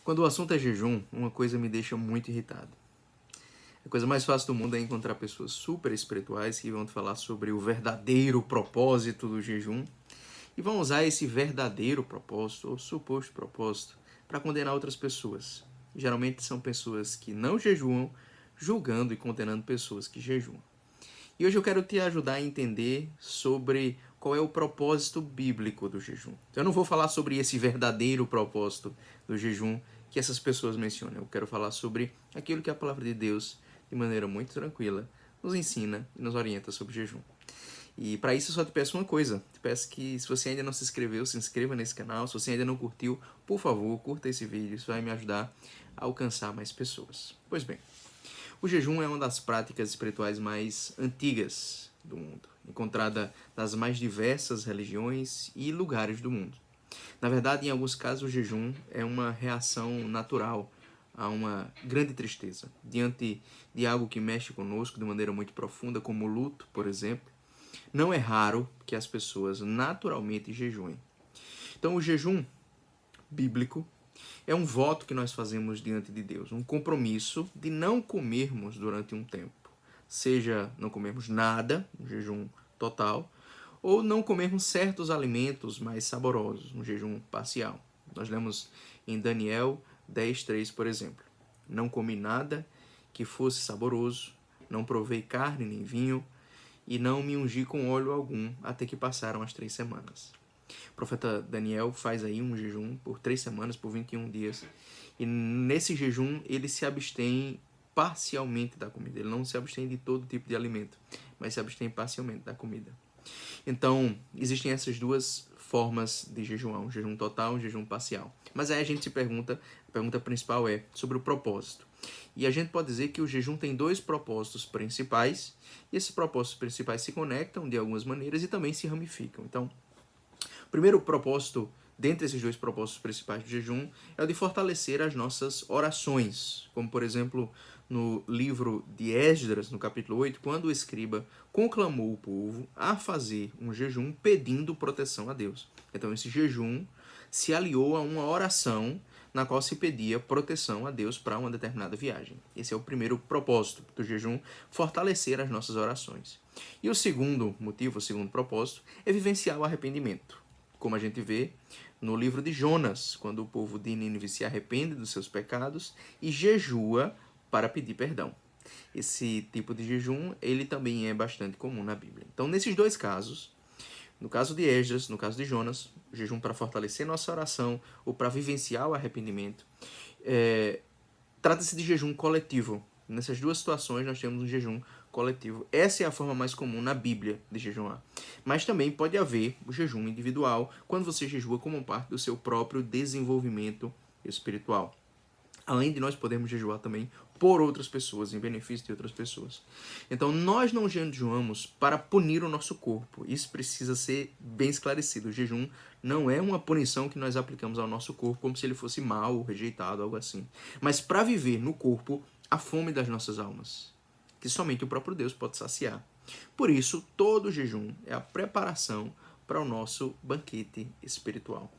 Quando o assunto é jejum, uma coisa me deixa muito irritado. A coisa mais fácil do mundo é encontrar pessoas super espirituais que vão te falar sobre o verdadeiro propósito do jejum e vão usar esse verdadeiro propósito ou suposto propósito para condenar outras pessoas. Geralmente são pessoas que não jejuam, julgando e condenando pessoas que jejuam. E hoje eu quero te ajudar a entender sobre qual é o propósito bíblico do jejum. Eu não vou falar sobre esse verdadeiro propósito do jejum que essas pessoas mencionam. Eu quero falar sobre aquilo que a palavra de Deus, de maneira muito tranquila, nos ensina e nos orienta sobre jejum. E para isso eu só te peço uma coisa. Te peço que, se você ainda não se inscreveu, se inscreva nesse canal. Se você ainda não curtiu, por favor, curta esse vídeo. Isso vai me ajudar a alcançar mais pessoas. Pois bem, o jejum é uma das práticas espirituais mais antigas do mundo, encontrada nas mais diversas religiões e lugares do mundo. Na verdade, em alguns casos, o jejum é uma reação natural a uma grande tristeza, diante de algo que mexe conosco de maneira muito profunda, como o luto, por exemplo. Não é raro que as pessoas naturalmente jejuem. Então, o jejum bíblico é um voto que nós fazemos diante de Deus, um compromisso de não comermos durante um tempo. Seja não comermos nada, um jejum total, ou não comermos certos alimentos mais saborosos, um jejum parcial. Nós lemos em Daniel 10:3, por exemplo. Não comi nada que fosse saboroso, não provei carne nem vinho, e não me ungi com óleo algum, até que passaram as 3 semanas. O profeta Daniel faz aí um jejum por 3 semanas, por 21 dias. E nesse jejum ele se abstém parcialmente da comida. Ele não se abstém de todo tipo de alimento, mas se abstém parcialmente da comida. Então, existem essas duas formas de jejuar, um jejum total e um jejum parcial. Mas aí a gente se pergunta, a pergunta principal é sobre o propósito. E a gente pode dizer que o jejum tem 2 propósitos principais, e esses propósitos principais se conectam de algumas maneiras e também se ramificam. Então, o primeiro propósito, dentre esses 2 propósitos principais do jejum, é o de fortalecer as nossas orações. Como, por exemplo, no livro de Esdras, no capítulo 8, quando o escriba conclamou o povo a fazer um jejum pedindo proteção a Deus. Então, esse jejum se aliou a uma oração na qual se pedia proteção a Deus para uma determinada viagem. Esse é o primeiro propósito do jejum, fortalecer as nossas orações. E o segundo motivo, o segundo propósito, é vivenciar o arrependimento. Como a gente vê no livro de Jonas, quando o povo de Nínive se arrepende dos seus pecados e jejua para pedir perdão. Esse tipo de jejum, ele também é bastante comum na Bíblia. Então, nesses 2 casos, no caso de Esdras, no caso de Jonas, o jejum para fortalecer nossa oração ou para vivenciar o arrependimento, trata-se de jejum coletivo. Nessas 2 situações nós temos um jejum coletivo. Essa é a forma mais comum na Bíblia de jejuar. Mas também pode haver o jejum individual, quando você jejua como parte do seu próprio desenvolvimento espiritual. Além de nós podermos jejuar também por outras pessoas, em benefício de outras pessoas. Então, nós não jejuamos para punir o nosso corpo. Isso precisa ser bem esclarecido. O jejum não é uma punição que nós aplicamos ao nosso corpo como se ele fosse mal, rejeitado, algo assim. Mas para viver no corpo a fome das nossas almas, que somente o próprio Deus pode saciar. Por isso, todo jejum é a preparação para o nosso banquete espiritual.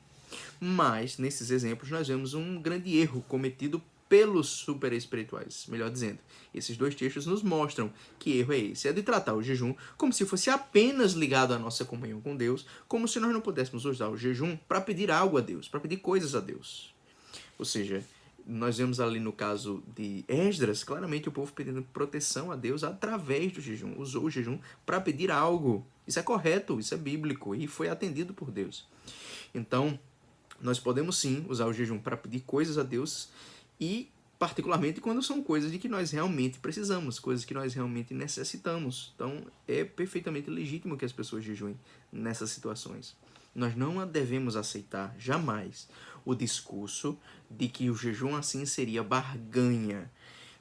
Mas, nesses exemplos, nós vemos um grande erro cometido pelos super espirituais. Melhor dizendo, esses 2 textos nos mostram que erro é esse. É de tratar o jejum como se fosse apenas ligado à nossa comunhão com Deus, como se nós não pudéssemos usar o jejum para pedir algo a Deus, para pedir coisas a Deus. Ou seja, nós vemos ali no caso de Esdras, claramente o povo pedindo proteção a Deus através do jejum. Usou o jejum para pedir algo. Isso é correto, isso é bíblico e foi atendido por Deus. Então, nós podemos sim usar o jejum para pedir coisas a Deus e particularmente quando são coisas de que nós realmente precisamos, coisas que nós realmente necessitamos. Então, é perfeitamente legítimo que as pessoas jejuem nessas situações. Nós não devemos aceitar jamais o discurso de que o jejum assim seria barganha.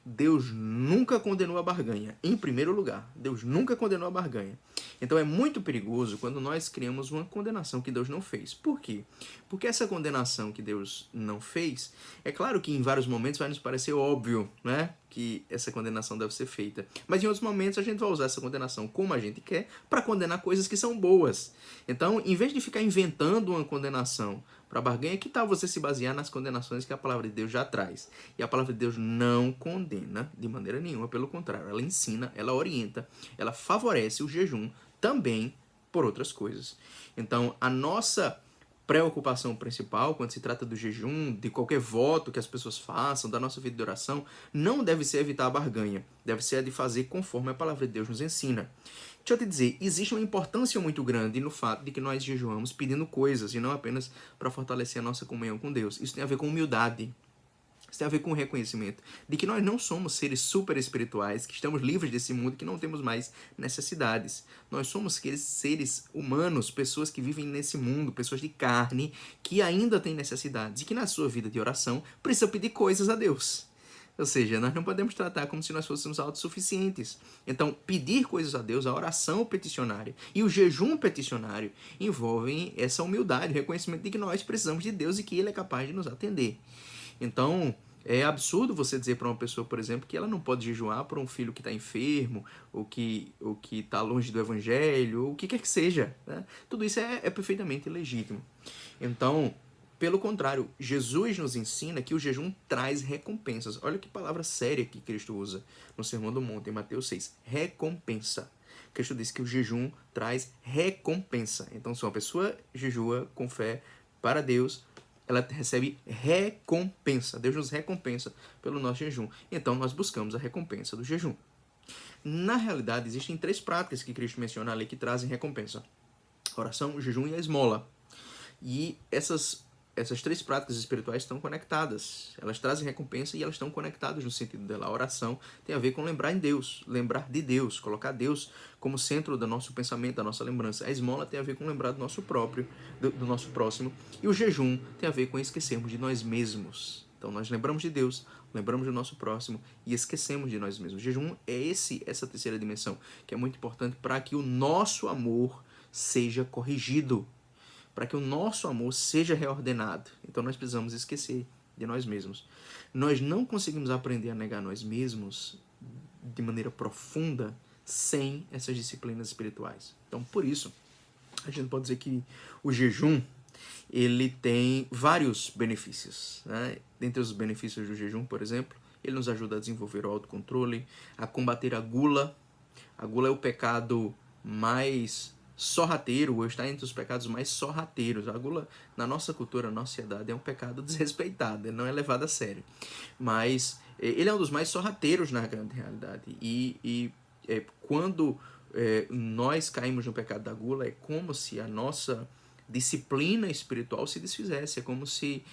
Deus nunca condenou a barganha. Em primeiro lugar, Deus nunca condenou a barganha. Então é muito perigoso quando nós criamos uma condenação que Deus não fez. Por quê? Porque essa condenação que Deus não fez, é claro que em vários momentos vai nos parecer óbvio, né, que essa condenação deve ser feita. Mas em outros momentos a gente vai usar essa condenação como a gente quer para condenar coisas que são boas. Então, em vez de ficar inventando uma condenação para barganha, que tal você se basear nas condenações que a palavra de Deus já traz? E a palavra de Deus não condena de maneira nenhuma, pelo contrário, ela ensina, ela orienta, ela favorece o jejum também por outras coisas. Então, a nossa preocupação principal, quando se trata do jejum, de qualquer voto que as pessoas façam, da nossa vida de oração, não deve ser evitar a barganha, deve ser a de fazer conforme a palavra de Deus nos ensina. Deixa eu te dizer, existe uma importância muito grande no fato de que nós jejuamos pedindo coisas e não apenas para fortalecer a nossa comunhão com Deus. Isso tem a ver com humildade. Isso tem a ver com o reconhecimento de que nós não somos seres super espirituais, que estamos livres desse mundo, que não temos mais necessidades. Nós somos aqueles seres humanos, pessoas que vivem nesse mundo, pessoas de carne, que ainda têm necessidades e que na sua vida de oração precisam pedir coisas a Deus. Ou seja, nós não podemos tratar como se nós fôssemos autossuficientes. Então, pedir coisas a Deus, a oração peticionária e o jejum peticionário envolvem essa humildade, o reconhecimento de que nós precisamos de Deus e que Ele é capaz de nos atender. Então, é absurdo você dizer para uma pessoa, por exemplo, que ela não pode jejuar por um filho que está enfermo, ou que está longe do evangelho, ou o que quer que seja. Né? Tudo isso é perfeitamente legítimo. Então, pelo contrário, Jesus nos ensina que o jejum traz recompensas. Olha que palavra séria que Cristo usa no Sermão do Monte, em Mateus 6. Recompensa. Cristo diz que o jejum traz recompensa. Então, se uma pessoa jejua com fé para Deus, ela recebe recompensa. Deus nos recompensa pelo nosso jejum. Então, nós buscamos a recompensa do jejum. Na realidade, existem 3 práticas que Cristo menciona ali que trazem recompensa. A oração, o jejum e a esmola. E essas 3 práticas espirituais estão conectadas. Elas trazem recompensa e elas estão conectadas no sentido dela. A oração tem a ver com lembrar em Deus, lembrar de Deus, colocar Deus como centro do nosso pensamento, da nossa lembrança. A esmola tem a ver com lembrar do nosso próprio, do nosso próximo. E o jejum tem a ver com esquecermos de nós mesmos. Então nós lembramos de Deus, lembramos do nosso próximo e esquecemos de nós mesmos. O jejum é essa terceira dimensão, que é muito importante para que o nosso amor seja corrigido, para que o nosso amor seja reordenado. Então nós precisamos esquecer de nós mesmos. Nós não conseguimos aprender a negar nós mesmos de maneira profunda sem essas disciplinas espirituais. Então, por isso, a gente pode dizer que o jejum ele tem vários benefícios. Né? Dentre os benefícios do jejum, por exemplo, ele nos ajuda a desenvolver o autocontrole, a combater a gula. A gula é o pecado mais sorrateiro, ou está entre os pecados mais sorrateiros. A gula, na nossa cultura, na nossa sociedade, é um pecado desrespeitado, ele não é levado a sério. Mas ele é um dos mais sorrateiros na grande realidade. Quando nós caímos no pecado da gula, é como se a nossa disciplina espiritual se desfizesse. É como se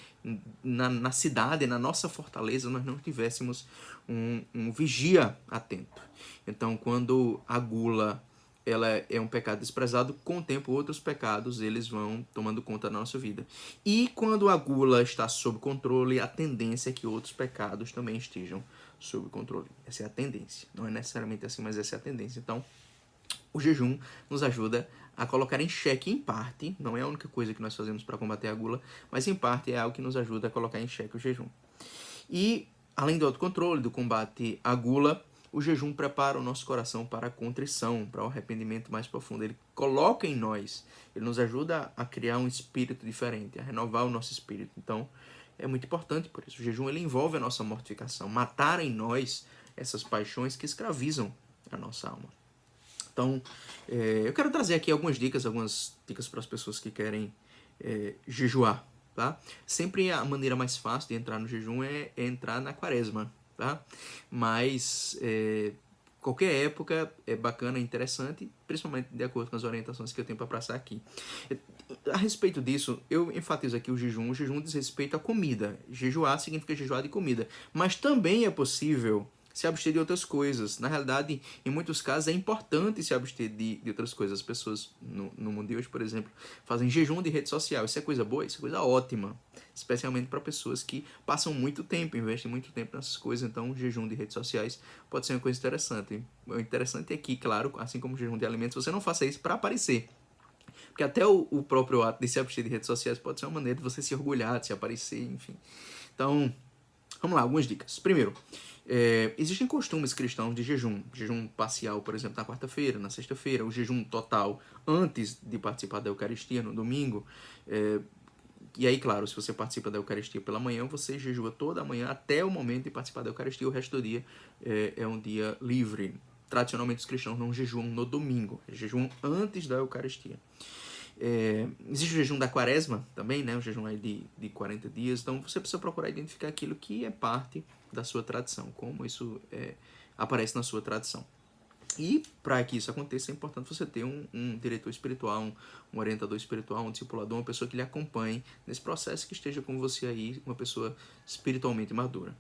na cidade, na nossa fortaleza, nós não tivéssemos um vigia atento. Então, quando a gula ela é um pecado desprezado, com o tempo outros pecados eles vão tomando conta da nossa vida. E quando a gula está sob controle, a tendência é que outros pecados também estejam sob controle. Essa é a tendência. Não é necessariamente assim, mas essa é a tendência. Então, o jejum nos ajuda a colocar em xeque, em parte, não é a única coisa que nós fazemos para combater a gula, mas em parte é algo que nos ajuda a colocar em xeque o jejum. E, além do autocontrole, do combate à gula, o jejum prepara o nosso coração para a contrição, para o arrependimento mais profundo. Ele coloca em nós, ele nos ajuda a criar um espírito diferente, a renovar o nosso espírito. Então, é muito importante por isso. O jejum ele envolve a nossa mortificação, matar em nós essas paixões que escravizam a nossa alma. Então, eu quero trazer aqui algumas dicas para as pessoas que querem jejuar. Tá? Sempre a maneira mais fácil de entrar no jejum é entrar na quaresma. Tá? Mas qualquer época é bacana, é interessante, principalmente de acordo com as orientações que eu tenho para passar aqui. A respeito disso, eu enfatizo aqui o jejum. O jejum diz respeito à comida. Jejuar significa jejuar de comida. Mas também é possível se abster de outras coisas. Na realidade, em muitos casos, é importante se abster de outras coisas. As pessoas no mundo de hoje, por exemplo, fazem jejum de rede social. Isso é coisa boa? Isso é coisa ótima. Especialmente para pessoas que passam muito tempo, investem muito tempo nessas coisas. Então, o jejum de redes sociais pode ser uma coisa interessante. O interessante é que, claro, assim como o jejum de alimentos, você não faça isso para aparecer. Porque até o próprio ato de se abster de redes sociais pode ser uma maneira de você se orgulhar, de se aparecer, enfim. Então, vamos lá, algumas dicas. Primeiro, existem costumes cristãos de jejum. Jejum parcial, por exemplo, na quarta-feira, na sexta-feira. O jejum total antes de participar da Eucaristia, no domingo. E aí, claro, se você participa da Eucaristia pela manhã, você jejua toda a manhã até o momento de participar da Eucaristia. O resto do dia é um dia livre. Tradicionalmente, os cristãos não jejuam no domingo, eles jejuam antes da Eucaristia. Existe o jejum da quaresma também, né? O jejum aí de 40 dias. Então, você precisa procurar identificar aquilo que é parte da sua tradição, como isso aparece na sua tradição. E para que isso aconteça, é importante você ter um diretor espiritual, um orientador espiritual, um discipulador, uma pessoa que lhe acompanhe nesse processo, que esteja com você aí, uma pessoa espiritualmente madura.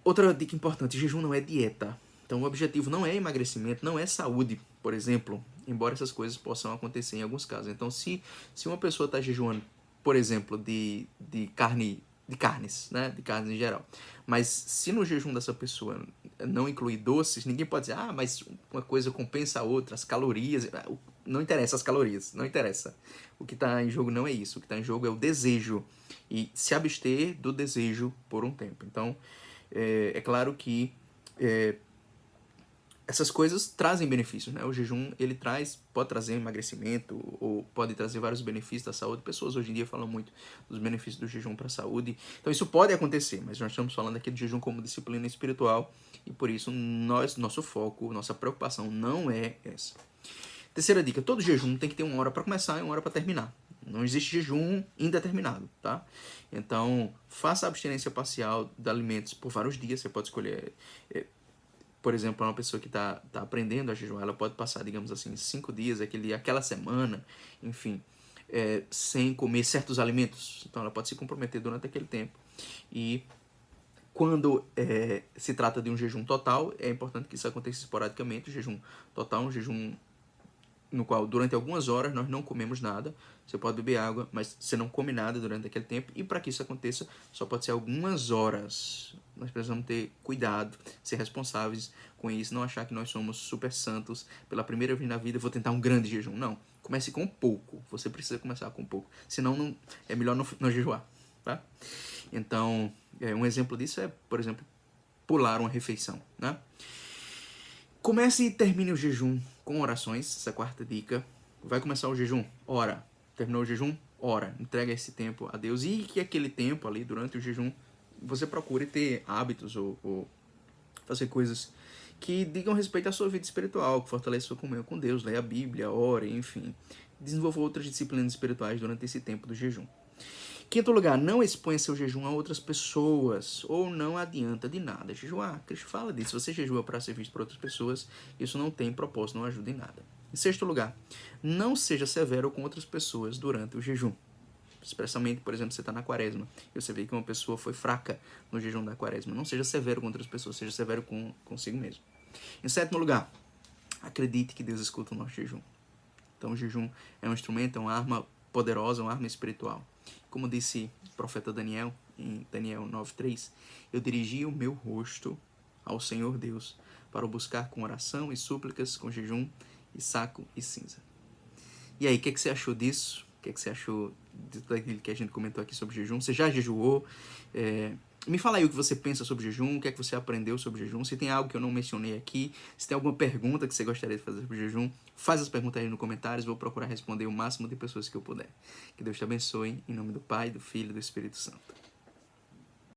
Outra dica importante: jejum não é dieta. Então o objetivo não é emagrecimento, não é saúde, por exemplo, embora essas coisas possam acontecer em alguns casos. Então se uma pessoa está jejuando, por exemplo, de carnes, né, de carnes em geral, mas se no jejum dessa pessoa não incluir doces, ninguém pode dizer, mas uma coisa compensa a outra, as calorias, não interessa as calorias, não interessa. O que está em jogo não é isso, o que está em jogo é o desejo, e se abster do desejo por um tempo. Então, é claro que essas coisas trazem benefícios, né? O jejum, ele pode trazer emagrecimento, ou pode trazer vários benefícios da saúde. Pessoas hoje em dia falam muito dos benefícios do jejum para a saúde. Então isso pode acontecer, mas nós estamos falando aqui do jejum como disciplina espiritual, e por isso nosso foco, nossa preocupação não é essa. Terceira dica: todo jejum tem que ter uma hora para começar e uma hora para terminar. Não existe jejum indeterminado, tá? Então, faça a abstinência parcial de alimentos por vários dias. Você pode escolher, por exemplo, uma pessoa que está aprendendo a jejuar, ela pode passar, digamos assim, 5 dias, aquela semana, enfim, sem comer certos alimentos. Então, ela pode se comprometer durante aquele tempo. E quando se trata de um jejum total, é importante que isso aconteça esporadicamente. O jejum total é um jejum no qual durante algumas horas nós não comemos nada. Você pode beber água, mas você não come nada durante aquele tempo. E para que isso aconteça, só pode ser algumas horas. Nós precisamos ter cuidado, ser responsáveis com isso, não achar que nós somos super santos. Pela primeira vez na vida, vou tentar um grande jejum. Não, comece com pouco. Você precisa começar com pouco. Senão, é melhor não jejuar, tá? Então, um exemplo disso é, por exemplo, pular uma refeição, né? Comece e termine o jejum com orações, essa é a quarta dica. Vai começar o jejum? Ora. Terminou o jejum? Ora. Entrega esse tempo a Deus. E que aquele tempo ali, durante o jejum, você procure ter hábitos ou fazer coisas que digam respeito à sua vida espiritual, que fortaleça sua comunhão com Deus, leia a Bíblia, ore, enfim. Desenvolva outras disciplinas espirituais durante esse tempo do jejum. Quinto lugar: não exponha seu jejum a outras pessoas, ou não adianta de nada jejuar. Cristo fala disso. Se você jejua para ser visto por outras pessoas, isso não tem propósito, não ajuda em nada. Em sexto lugar: não seja severo com outras pessoas durante o jejum. Especialmente, por exemplo, você está na quaresma e você vê que uma pessoa foi fraca no jejum da quaresma. Não seja severo com outras pessoas, seja severo consigo mesmo. Em sétimo lugar: acredite que Deus escuta o nosso jejum. Então o jejum é um instrumento, é uma arma poderosa, uma arma espiritual. Como disse o profeta Daniel, em Daniel 9:3, eu dirigi o meu rosto ao Senhor Deus para o buscar com oração e súplicas, com jejum e saco e cinza. E aí, o que você achou disso? O que você achou daquilo que a gente comentou aqui sobre jejum? Você já jejuou? Me fala aí o que você pensa sobre jejum, o que é que você aprendeu sobre jejum, se tem algo que eu não mencionei aqui, se tem alguma pergunta que você gostaria de fazer sobre jejum, faz as perguntas aí nos comentários, vou procurar responder o máximo de pessoas que eu puder. Que Deus te abençoe, em nome do Pai, do Filho e do Espírito Santo.